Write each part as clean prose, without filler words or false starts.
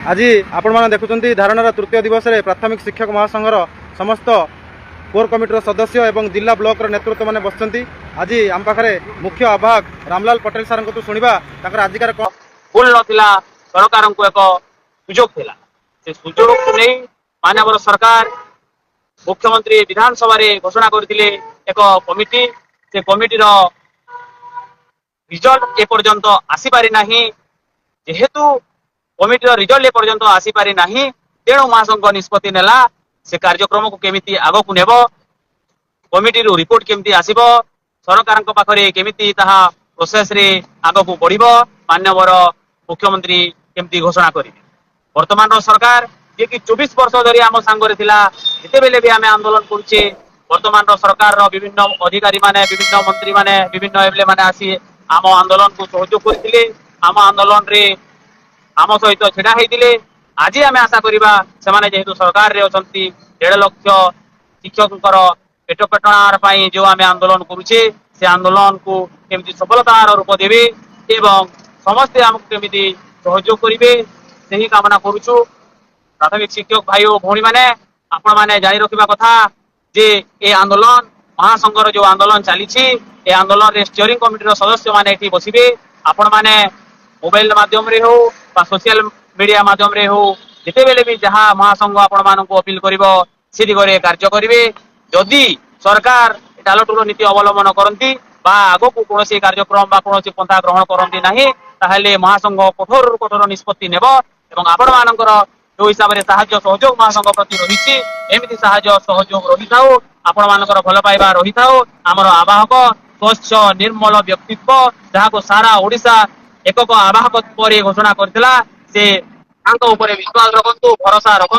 आज आपण मैंने देखुं धारणार तृतीय दिवस में प्राथमिक शिक्षक महासंघर समस्त कोर कमिटर सदस्य एवं जिला ब्लॉक नेतृत्व मैंने बसती। आज आम पाखे मुख्य आवाहक रामलाल पटेल सार को शुणा आजिकार भूल नथिला सरकार को एक सुजोग थिला से सुजोग को नहीं मानव सरकार मुख्यमंत्री विधानसभा रे घोषणा करथिले एक कमिटी से कमिटी रो रिजल्ट ए पर्यंत आसी पारि नाही जेहेतु कमिटी रो रिजल्ट ए पर्यंत आसी पारि नाही तेणु महासंघ निष्पत्ति नेला से कार्यक्रम को केमिति आगो को नेबो कमिटी रो रिपोर्ट केमिति आसीबो सरकार को पाखरे केमिति ताहा प्रोसेस रे आगो को बढ़िबो माननीय मुख्यमंत्री केमिति घोषणा करिबे। वर्तमान सरकार जे कि 24 वर्ष धरी आम सांगरे थिला एते बेले भी आमे आंदोलन करूचे वर्तमान सरकार रो विभिन्न अधिकारी माने विभिन्न मंत्री माने विभिन्न एमएलए माने आसी आम आंदोलन को सहयोग करथिले आम आंदोलन रे आम सहित छिड़ा हेतिले। आज आम आशा करिबा सेमाने जेहेतु सरकार रे अछंती 1.5 लाख शिक्षककर पेट पेटणार पई जो आम आंदोलन करूचे से आंदोलन को केमिति सफलतार रूप देबे एवं समस्ते आमको केमिति सहयोग करिवे सेही कामना करूछु। प्राथमिक शिक्षक भाई और भौणी माने आपण माने जारी रखिबा कथा जे ए आंदोलन महासंघर जो आंदोलन चली ए आंदोलन रे स्टीयरिंग कमिटी रो सदस्य माने एठी बसिबे आपण माने मोबाइल माध्यम रे हो बा सोशल मीडिया माध्यम रे हो जेते बेले भी जहां महासंघ आपण मानन को अपील करिवो से दिगरे कार्य करिवे। जदि सरकार टालटुलो नीति अवलंबन करंती बा आगो को कोनोसी कार्यक्रम बा कोनोसी पंथा ग्रहण करंती नाही ताहले महासंघ कठोर कठोर निष्पत्ति नेबो एवं आपण मानकर जो हिसाब से साहाय्य सहयोग महासंघ प्रति रही एमती साहाय्य सहयोग रही था आपण मानकर भल पाइबा रही था आमर आवाहक स्वच्छ निर्मल व्यक्तित्व जहाँ सारा ओडिशा एकक आवाहक पर घोषणा करथिला से ऊपर विश्वास रखु भरोसा रखु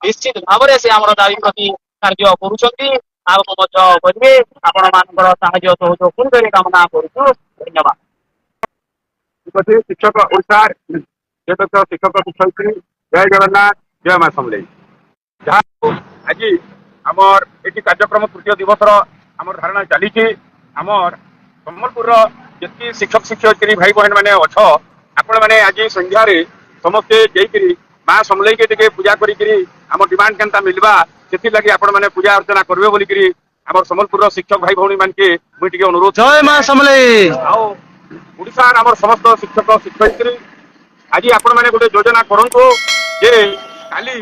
निश्चित भाव से आमर दाबी प्रति कार्य करुछंती आगो करेंगे आपण मानकर साहाय्य सहयोग पूर्ण कामना करूँ। धन्यवाद। शिक्षक ओडिशा शिक्षक शिक्षयित्री जय जगन्नाथ जय माँ समले जहाँ आज आमर ये कार्यक्रम तृतीय दिवस आमर धारणा चली आमर सम्बलपुर जी शिक्षक शिक्षयित्री भाई बहन मैंने अछ आपण मैंने आज संध्यार समस्ते जाकरी माँ समले के पूजा करी आम डिमांड केनता मिलवा से लगे आपण मैंने पूजा अर्चना करेंगे बोलिकी आम सम्बलपुर शिक्षक भाई भौणी मान के मुझे अनुरोध जय माँ समले ओडिशार आम समस्त शिक्षक शिक्षयित्री आज आपण मैंने गोटे योजना करंतु जे काली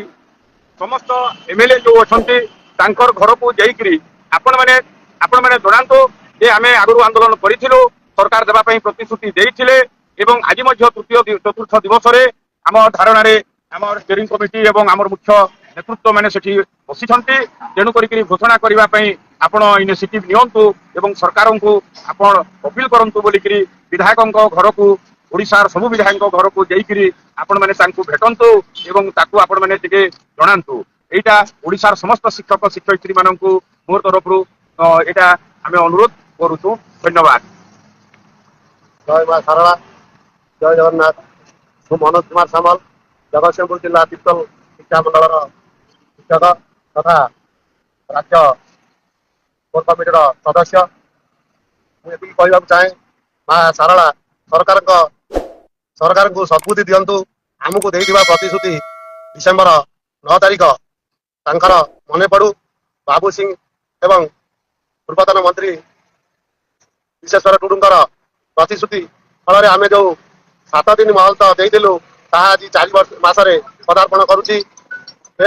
समस्त एमएलए जो अच्छी घर को जाकरी आपण मैंने जनातु जे आम आगु आंदोलन करूँ सरकार देवाई प्रतिश्रुति देते आज तृतीय चतुर्थ दिवस आम धारणा आम स्टीयरिंग कमिटी एवं आम मुख्य नेतृत्व मैंने सेठी बसी तेणुक घोषणा करने आपण इनिशिएटिव नियंतु एवं सरकार को आपण अपील करंतु बोलिकी विधायकों घर को ओडिशार सबु विधायक घर को जाकरी आपण मैंने भेटंतु एवं ताकू आपण मैंने टिके जनातु एटा ओडिशार समस्त शिक्षक शिक्षयित्री मानक मोर तरफ एटा आम अनुरोध करुचु। धन्यवाद। जय माँ सारला जय जगन्नाथ। मु मनोज कुमार सामल जगतसिंहपुर जिला तिर्तल शिक्षा मंडल शिक्षक तथा राज्य कोर कमिटर सदस्य मुझे कहना चाहे माँ सारला सरकार को सद्बुद्धि दिंतु आमको देथिबा प्रतिश्रुति डिसेम्बर 9 तारिख तांकर मने पड़ू बाबू सिंह एवं पूर्वतन मंत्री विश्वेश्वर टुडूंकर प्रतिश्रुति फल आम जो 7 दिन महलत देलु आज 4 मासरे पदार्पण करुच्ची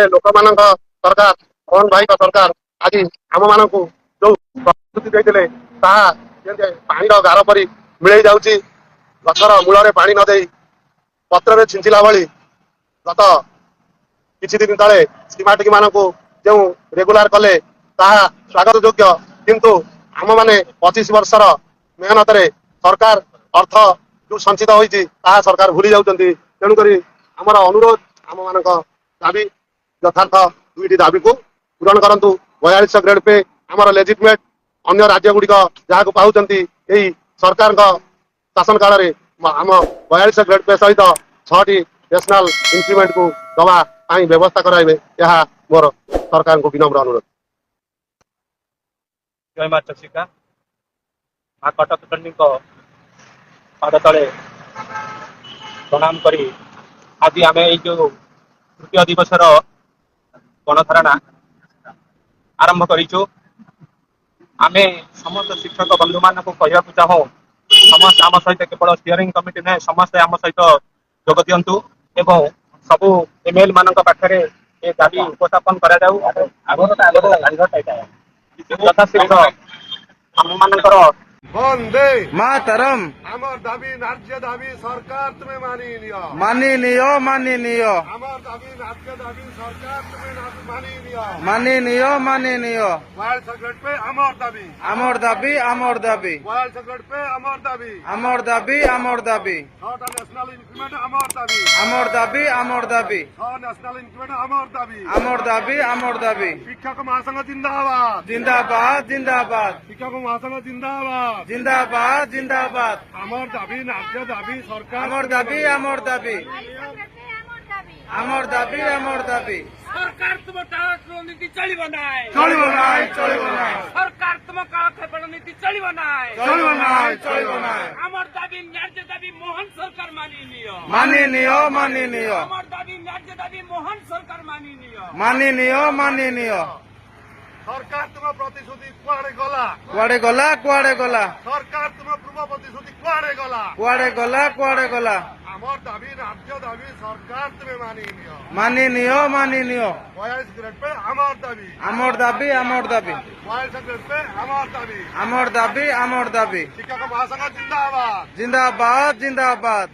लोक मान सरकार मोहन भाई सरकार आज आम मान जो प्रतिश्रुति देते पानी गार परी मिल जाऊँगी गचर मूल पानी न दे पत्र छिंचिला भली गत किछि दिन तले स्कीमेटिक मान जो रेगुलार कले स्वागत योग्य किंतु आम मैंने 25 वर्षर मेहनत सरकार अर्थ जो संचित होती सरकार भूली जाती तेणुक आमर अनुरोध आम मान दाबी यथार्थ दुईटी दाबी को पूरण करूँ। 42 ग्रेड पे आमर लेजिटमेट अन्य राज्य गुड़िक जहाँ पाँच यही सरकार शासन काल में आम 42 ग्रेड पे सहित 6टी नेशनल इंक्रीमेंट को दवा व्यवस्था कराइबे यह मोर सरकार को विनम्र अनुरोध। जय माँ चक्षिका माँ कटक चंडी पाद तले प्रणाम करी ଆଜି ଆମେ ଏଇ ଯୋଉ ତୃତୀୟ ଦିବସର ଗଣଧାରଣା ଆରମ୍ଭ କରିଛୁ। ଆମେ ସମସ୍ତ ଶିକ୍ଷକ ବନ୍ଧୁମାନଙ୍କୁ କହିବାକୁ ଚାହୁଁ, ସମସ୍ତେ ଆମ ସହିତ କେବଳ ସ୍ଟିୟରିଂ କମିଟି ନୁହେଁ, ସମସ୍ତେ ଆମ ସହିତ ଯୋଗ ଦିଅନ୍ତୁ ଏବଂ ସବୁ ଏମଏଲ ମାନଙ୍କ ପାଖରେ ଏ ଦାବି ଉପସ୍ଥାପନ କରାଯାଉ। ଯଥାଶୀଘ୍ର ଆମମାନଙ୍କର ବନ୍ଦେ ମାତରମ୍ আমার দাবি ন্যায্য দাবি সরকার তুমি মানিয়ে নিও। মাননীয় মাননীয় আমার দাবি ন্যায্য দাবি সরকার তুমি মানিয়ে নিও। মাননীয় মাননীয় ওয়ার্ল্ড সিগারেট পে আমার দাবি, আমর দাবি আমর দাবি ওয়ার্ল্ড সিগারেট পে আমার দাবি, আমর দাবি আমর দাবি ছটা ন্যাশনাল ইনক্রিমেন্ট আমার দাবি, আমর দাবি আমর দাবি ন্যাশনাল ইনক্রিমেন্ট আমার দাবি। আমর দাবি আমর দাবি শিক্ষক মহাসংঘ জিন্দাবাদ, জিন্দাবাদ জিন্দাবাদ শিক্ষক মহাসংঘ জিন্দাবাদ। জিন্দাবাদ জিন্দাবাদ আমার দাবি ন্যায্য দাবি সরকার আমর দাবি আমর দাবি আমর দাবি আমর দাবি सरकार तुम टाळा नीति चलिब नाय, চলিব নাই চলিব নাই सरकार तुम काळा खेपण नीति चलिब नाय, চলিব নাই চলিব নাই আমার দাবি ন্যায্য দাবি মোহন সরকার মানি নিও, মাননীয় মাননীয় আমার দাবি ন্যায্য দাবি মোহন সরকার মানি নিও। মাননীয় মাননীয় সরকার তোমার প্রতিশ্রুতি কুয়াড়ে গলা, কুয়াড়ে গলা কুয়াড়ে গলা সরকার তোমার পূর্ব প্রতিশ্রুতি কুয়াড়ে গলা। কুয়াড়ে গলা কুয়াড়ে গলা আমার দাবি ন্যায্য দাবি সরকার তুমি মানিয়ে নিও। মাননীয় মাননীয় ওয়ার্ল্ড সিগারেট পে আমার দাবি, আমর দাবি আমর দাবি ওয়ার্ল্ড সিগারেট পে আমার দাবি। আমর দাবি আমর দাবি শিক্ষক মহাসংঘ জিন্দাবাদ। জিন্দাবাদ জিন্দাবাদ